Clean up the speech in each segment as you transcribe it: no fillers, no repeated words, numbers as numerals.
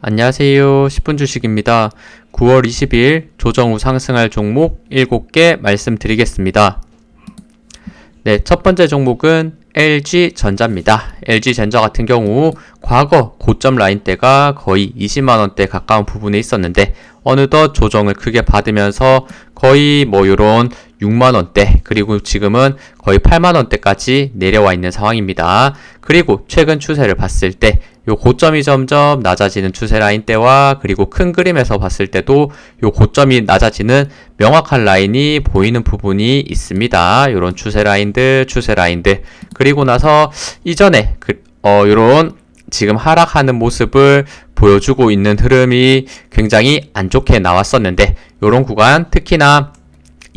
안녕하세요. 10분 주식입니다. 9월 20일 조정 후 상승할 종목 7개 말씀드리겠습니다. 네, 첫 번째 종목은 LG전자입니다. LG전자 같은 경우 과거 고점 라인대가 거의 20만원대 가까운 부분에 있었는데 어느덧 조정을 크게 받으면서 거의 요런 6만원대 그리고 지금은 거의 8만원대까지 내려와 있는 상황입니다. 그리고 최근 추세를 봤을 때 요 고점이 점점 낮아지는 추세 라인대와 그리고 큰 그림에서 봤을 때도 요 고점이 낮아지는 명확한 라인이 보이는 부분이 있습니다. 요런 추세 라인들 그리고 나서 이전에 요런 지금 하락하는 모습을 보여주고 있는 흐름이 굉장히 안 좋게 나왔었는데 요런 구간 특히나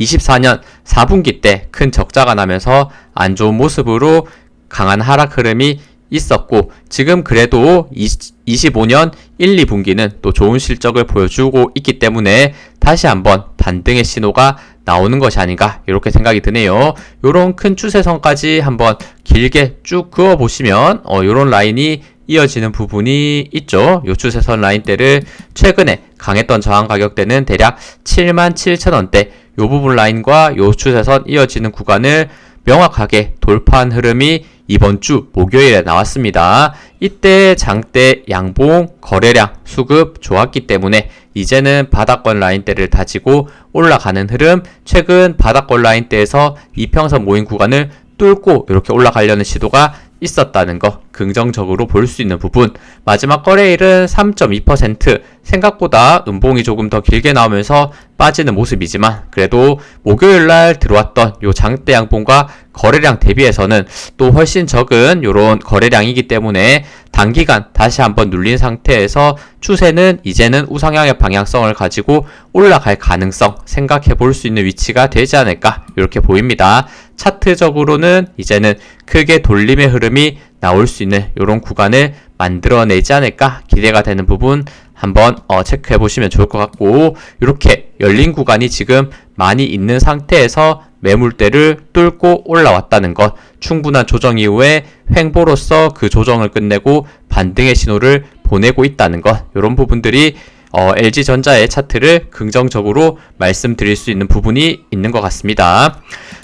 24년 4분기 때 큰 적자가 나면서 안 좋은 모습으로 강한 하락 흐름이 있었고 지금 그래도 25년 1, 2분기는 또 좋은 실적을 보여주고 있기 때문에 다시 한번 반등의 신호가 나오는 것이 아닌가 이렇게 생각이 드네요. 요런 큰 추세선까지 한번 길게 쭉 그어 보시면 요런 라인이 이어지는 부분이 있죠. 요 추세선 라인대를 최근에 강했던 저항 가격대는 대략 77,000원대 요 부분 라인과 요 추세선 이어지는 구간을 명확하게 돌파한 흐름이 이번 주 목요일에 나왔습니다. 이때 장대 양봉 거래량 수급 좋았기 때문에 이제는 바닥권 라인대를 다지고 올라가는 흐름, 최근 바닥권 라인대에서 이평선 모인 구간을 뚫고 이렇게 올라가려는 시도가 있었다는 거 긍정적으로 볼 수 있는 부분. 마지막 거래일은 3.2% 생각보다 음봉이 조금 더 길게 나오면서 빠지는 모습이지만 그래도 목요일날 들어왔던 요 장대 양봉과 거래량 대비해서는 또 훨씬 적은 요런 거래량이기 때문에 단기간 다시 한번 눌린 상태에서 추세는 이제는 우상향의 방향성을 가지고 올라갈 가능성 생각해 볼 수 있는 위치가 되지 않을까 이렇게 보입니다. 차트적으로는 이제는 크게 돌림의 흐름이 나올 수 있는 이런 구간을 만들어내지 않을까 기대가 되는 부분 한번 체크해 보시면 좋을 것 같고 이렇게 열린 구간이 지금 많이 있는 상태에서 매물대를 뚫고 올라왔다는 것 충분한 조정 이후에 횡보로서 그 조정을 끝내고 반등의 신호를 보내고 있다는 것 이런 부분들이 LG전자의 차트를 긍정적으로 말씀드릴 수 있는 부분이 있는 것 같습니다.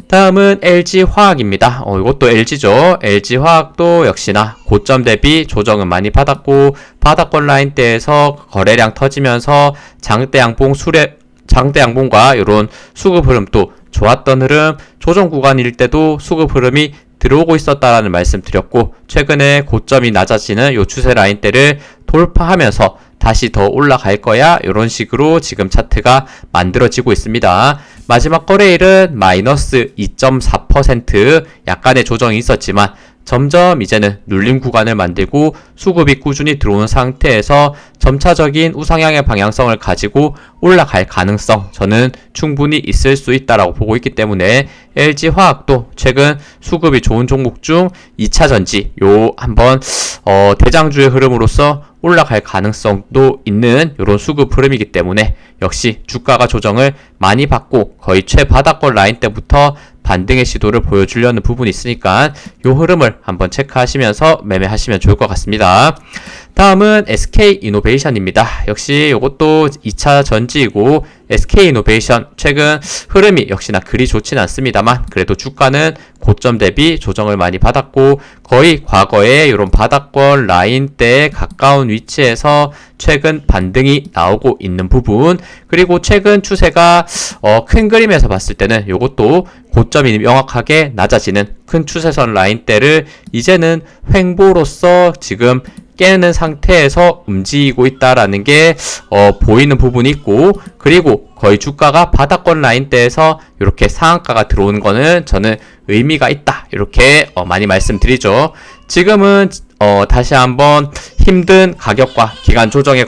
다음은 LG화학입니다. 이것도 LG죠. LG화학도 역시나 고점 대비 조정은 많이 받았고 바닥권 라인대에서 거래량 터지면서 장대 양봉과 이런 수급 흐름도 좋았던 흐름, 조정 구간일 때도 수급 흐름이 들어오고 있었다라는 말씀 드렸고 최근에 고점이 낮아지는 요 추세 라인대를 돌파하면서 다시 더 올라갈 거야 이런 식으로 지금 차트가 만들어지고 있습니다. 마지막 거래일은 마이너스 2.4% 약간의 조정이 있었지만 점점 이제는 눌림 구간을 만들고 수급이 꾸준히 들어오는 상태에서 점차적인 우상향의 방향성을 가지고 올라갈 가능성 저는 충분히 있을 수 있다라고 보고 있기 때문에 LG화학도 최근 수급이 좋은 종목 중 2차전지 요 한번 대장주의 흐름으로서 올라갈 가능성도 있는 이런 수급 흐름이기 때문에 역시 주가가 조정을 많이 받고 거의 최바닥권 라인 때부터 반등의 시도를 보여주려는 부분이 있으니까 이 흐름을 한번 체크하시면서 매매하시면 좋을 것 같습니다. 다음은 SK이노베이션입니다. 역시 이것도 2차 전지이고 SK이노베이션 최근 흐름이 역시나 그리 좋진 않습니다만 그래도 주가는 고점 대비 조정을 많이 받았고 거의 과거에 이런 바닥권 라인대에 가까운 위치에서 최근 반등이 나오고 있는 부분 그리고 최근 추세가 큰 그림에서 봤을 때는 이것도 고점이 명확하게 낮아지는 큰 추세선 라인대를 이제는 횡보로서 지금 깨는 상태에서 움직이고 있다라는 게 보이는 부분이 있고 그리고 거의 주가가 바닥권 라인대에서 이렇게 상한가가 들어오는 거는 저는 의미가 있다 이렇게 많이 말씀드리죠. 지금은 다시 한번 힘든 가격과 기간 조정의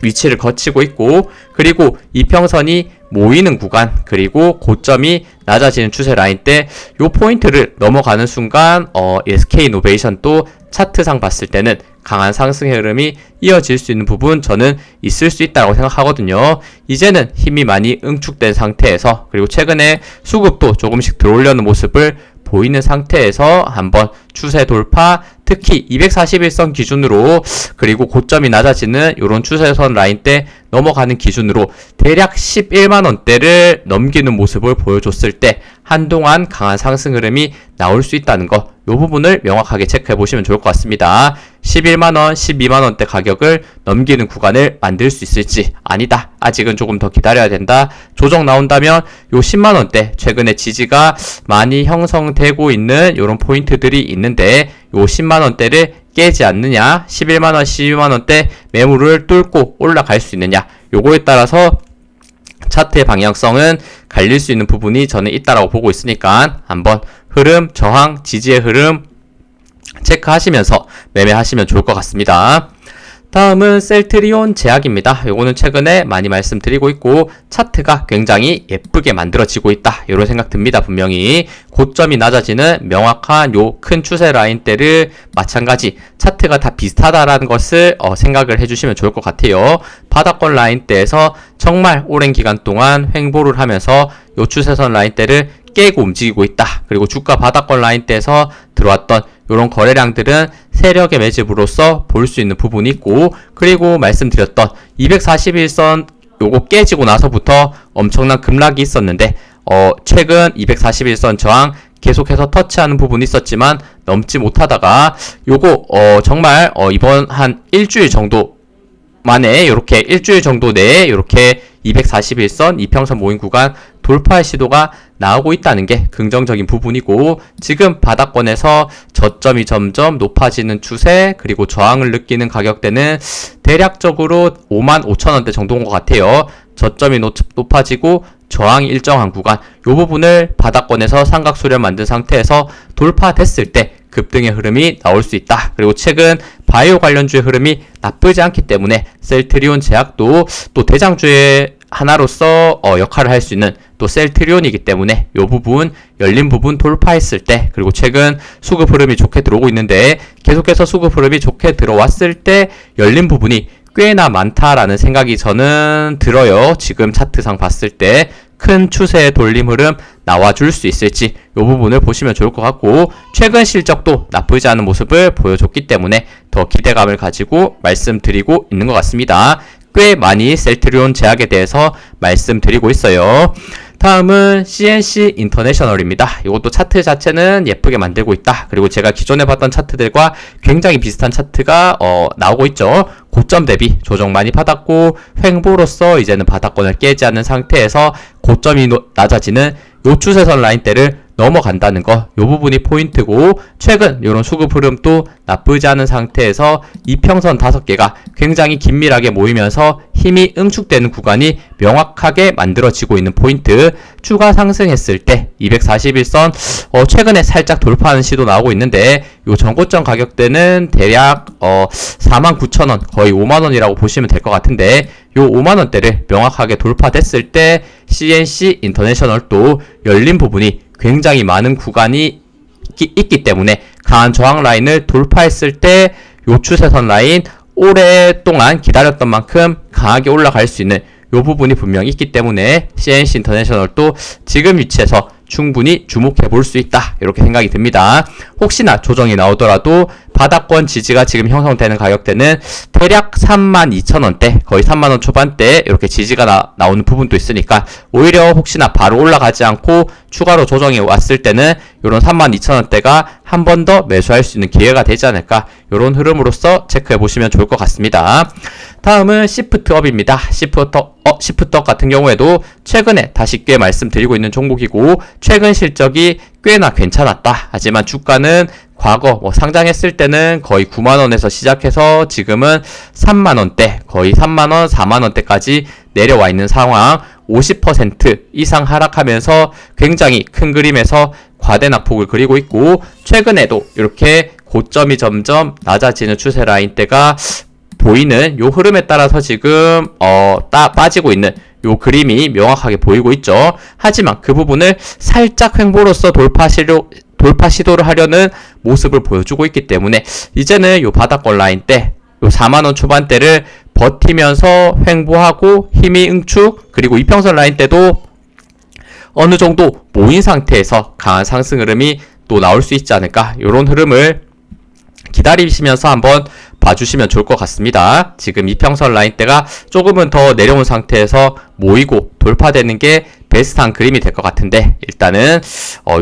위치를 거치고 있고 그리고 이평선이 모이는 구간 그리고 고점이 낮아지는 추세 라인대 요 포인트를 넘어가는 순간 SK이노베이션도 차트상 봤을 때는 강한 상승의 흐름이 이어질 수 있는 부분 저는 있을 수 있다고 생각하거든요. 이제는 힘이 많이 응축된 상태에서 그리고 최근에 수급도 조금씩 들어오려는 모습을 보이는 상태에서 한번 추세 돌파 특히 241선 기준으로 그리고 고점이 낮아지는 이런 추세선 라인대 넘어가는 기준으로 대략 11만원대를 넘기는 모습을 보여줬을 때 한동안 강한 상승 흐름이 나올 수 있다는 거, 이 부분을 명확하게 체크해 보시면 좋을 것 같습니다. 11만원, 12만원대 가격을 넘기는 구간을 만들 수 있을지, 아니다, 아직은 조금 더 기다려야 된다, 조정 나온다면 요 10만원대 최근에 지지가 많이 형성되고 있는 이런 포인트들이 있는데 요 10만원대를 깨지 않느냐, 11만원, 12만원대 매물을 뚫고 올라갈 수 있느냐, 요거에 따라서 차트의 방향성은 갈릴 수 있는 부분이 저는 있다라고 보고 있으니까 한번 흐름, 저항, 지지의 흐름 체크하시면서 매매하시면 좋을 것 같습니다. 다음은 셀트리온 제약입니다. 요거는 최근에 많이 말씀드리고 있고 차트가 굉장히 예쁘게 만들어지고 있다, 이런 생각 듭니다. 분명히 고점이 낮아지는 명확한 요 큰 추세 라인대를 마찬가지 차트가 다 비슷하다라는 것을 생각을 해주시면 좋을 것 같아요. 바닥권 라인대에서 정말 오랜 기간 동안 횡보를 하면서 요 추세선 라인대를 깨고 움직이고 있다. 그리고 주가 바닥권 라인대에서 들어왔던 이런 거래량들은 세력의 매집으로서 볼 수 있는 부분이 있고, 그리고 말씀드렸던 241선 요거 깨지고 나서부터 엄청난 급락이 있었는데 최근 241선 저항 계속해서 터치하는 부분이 있었지만 넘지 못하다가 요거 정말 이번 한 일주일 정도 만에 이렇게 일주일 정도 내에 이렇게 241선 이평선 모임 구간 돌파의 시도가 나오고 있다는 게 긍정적인 부분이고, 지금 바닥권에서 저점이 점점 높아지는 추세, 그리고 저항을 느끼는 가격대는 대략적으로 55,000원대 정도인 것 같아요. 저점이 높아지고 저항이 일정한 구간, 이 부분을 바닥권에서 삼각수렴 만든 상태에서 돌파됐을 때 급등의 흐름이 나올 수 있다. 그리고 최근 바이오 관련주의 흐름이 나쁘지 않기 때문에 셀트리온 제약도 또 대장주의 하나로서 역할을 할 수 있는 또 셀트리온이기 때문에 이 부분, 열린 부분 돌파했을 때, 그리고 최근 수급 흐름이 좋게 들어오고 있는데 계속해서 수급 흐름이 좋게 들어왔을 때 열린 부분이 꽤나 많다라는 생각이 저는 들어요. 지금 차트상 봤을 때 큰 추세의 돌림 흐름 나와줄 수 있을지 이 부분을 보시면 좋을 것 같고, 최근 실적도 나쁘지 않은 모습을 보여줬기 때문에 더 기대감을 가지고 말씀드리고 있는 것 같습니다. 꽤 많이 셀트리온 제약에 대해서 말씀드리고 있어요. 다음은 CNC 인터내셔널입니다. 이것도 차트 자체는 예쁘게 만들고 있다. 그리고 제가 기존에 봤던 차트들과 굉장히 비슷한 차트가 나오고 있죠. 고점 대비 조정 많이 받았고 횡보로서 이제는 바닥권을 깨지 않는 상태에서 고점이 낮아지는 요 추세선 라인대를 넘어간다는 거, 요 부분이 포인트고, 최근 요런 수급 흐름도 나쁘지 않은 상태에서 이평선 5개가 굉장히 긴밀하게 모이면서 힘이 응축되는 구간이 명확하게 만들어지고 있는 포인트. 추가 상승했을 때 241선 최근에 살짝 돌파하는 시도 나오고 있는데 요 전고점 가격대는 대략 49,000원, 거의 5만원이라고 보시면 될 것 같은데 요 5만원대를 명확하게 돌파됐을 때 CNC 인터내셔널도 열린 부분이 굉장히 많은 구간이 있기 때문에 강한 저항 라인을 돌파했을 때 요 추세선 라인 오랫동안 기다렸던 만큼 강하게 올라갈 수 있는 요 부분이 분명히 있기 때문에 CNC 인터내셔널도 지금 위치에서 충분히 주목해 볼 수 있다, 이렇게 생각이 듭니다. 혹시나 조정이 나오더라도 바닥권 지지가 지금 형성되는 가격대는 대략 32,000원대, 거의 3만원 초반대 이렇게 지지가 나오는 부분도 있으니까 오히려 혹시나 바로 올라가지 않고 추가로 조정이 왔을 때는 이런 32,000원대가 한 번 더 매수할 수 있는 기회가 되지 않을까, 이런 흐름으로서 체크해 보시면 좋을 것 같습니다. 다음은 시프트업입니다. 시프트업 같은 경우에도 최근에 다시 꽤 말씀드리고 있는 종목이고 최근 실적이 꽤나 괜찮았다. 하지만 주가는 과거 상장했을 때는 거의 9만원에서 시작해서 지금은 3만원대, 거의 3만원, 4만원대까지 내려와 있는 상황, 50% 이상 하락하면서 굉장히 큰 그림에서 과대낙폭을 그리고 있고, 최근에도 이렇게 고점이 점점 낮아지는 추세 라인대가 보이는 요 흐름에 따라서 지금 빠지고 있는 요 그림이 명확하게 보이고 있죠. 하지만 그 부분을 살짝 횡보로서 돌파 시도를 하려는 모습을 보여주고 있기 때문에 이제는 요 바닥권 라인대, 요 4만원 초반대를 버티면서 횡보하고 힘이 응축, 그리고 이평선 라인대도 어느 정도 모인 상태에서 강한 상승 흐름이 또 나올 수 있지 않을까, 요런 흐름을 기다리시면서 한번 봐주시면 좋을 것 같습니다. 지금 이평선 라인대가 조금은 더 내려온 상태에서 모이고 돌파되는 게 베스트한 그림이 될 것 같은데, 일단은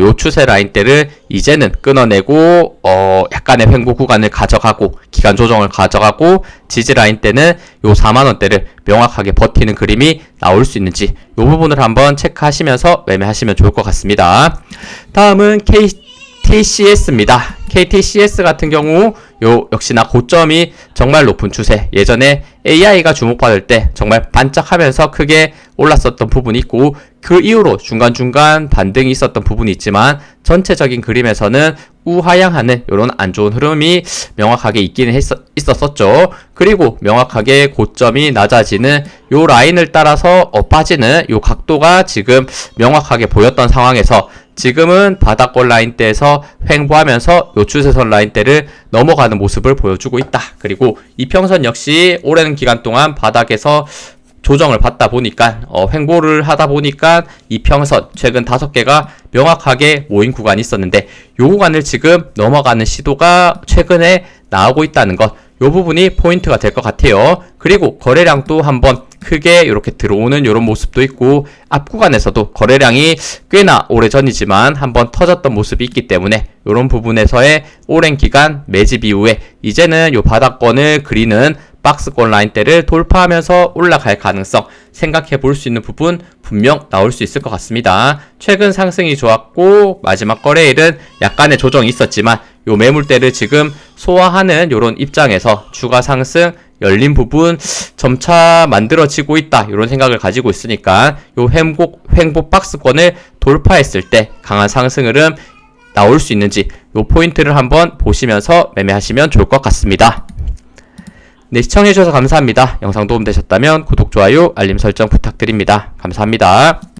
요 추세 라인대를 이제는 끊어내고 약간의 횡보 구간을 가져가고 기간 조정을 가져가고 지지 라인대는 요 4만원대를 명확하게 버티는 그림이 나올 수 있는지 요 부분을 한번 체크하시면서 매매하시면 좋을 것 같습니다. 다음은 KTCS입니다. KTCS 같은 경우 역시나 고점이 정말 높은 추세, 예전에 AI가 주목받을 때 정말 반짝하면서 크게 올랐었던 부분이 있고 그 이후로 중간중간 반등이 있었던 부분이 있지만 전체적인 그림에서는 우하향하는 이런 안 좋은 흐름이 명확하게 있기는 있었었죠. 그리고 명확하게 고점이 낮아지는 요 라인을 따라서 빠지는 요 각도가 지금 명확하게 보였던 상황에서 지금은 바닥권 라인대에서 횡보하면서 요 추세선 라인대를 넘어가는 모습을 보여주고 있다. 그리고 이평선 역시 오랜 기간 동안 바닥에서 조정을 받다 보니까 횡보를 하다 보니까 이평선 최근 5개가 명확하게 모인 구간이 있었는데 요 구간을 지금 넘어가는 시도가 최근에 나오고 있다는 것, 요 부분이 포인트가 될 것 같아요. 그리고 거래량도 한번 크게 이렇게 들어오는 이런 모습도 있고 앞 구간에서도 거래량이 꽤나 오래전이지만 한번 터졌던 모습이 있기 때문에 이런 부분에서의 오랜 기간 매집 이후에 이제는 요 바닥권을 그리는 박스권 라인대를 돌파하면서 올라갈 가능성 생각해 볼 수 있는 부분 분명 나올 수 있을 것 같습니다. 최근 상승이 좋았고 마지막 거래일은 약간의 조정이 있었지만 요 매물대를 지금 소화하는 요런 입장에서 추가 상승 열린 부분 점차 만들어지고 있다, 이런 생각을 가지고 있으니까 요 횡보 박스권을 돌파했을 때 강한 상승 흐름 나올 수 있는지 요 포인트를 한번 보시면서 매매하시면 좋을 것 같습니다. 네, 시청해주셔서 감사합니다. 영상 도움되셨다면 구독, 좋아요, 알림 설정 부탁드립니다. 감사합니다.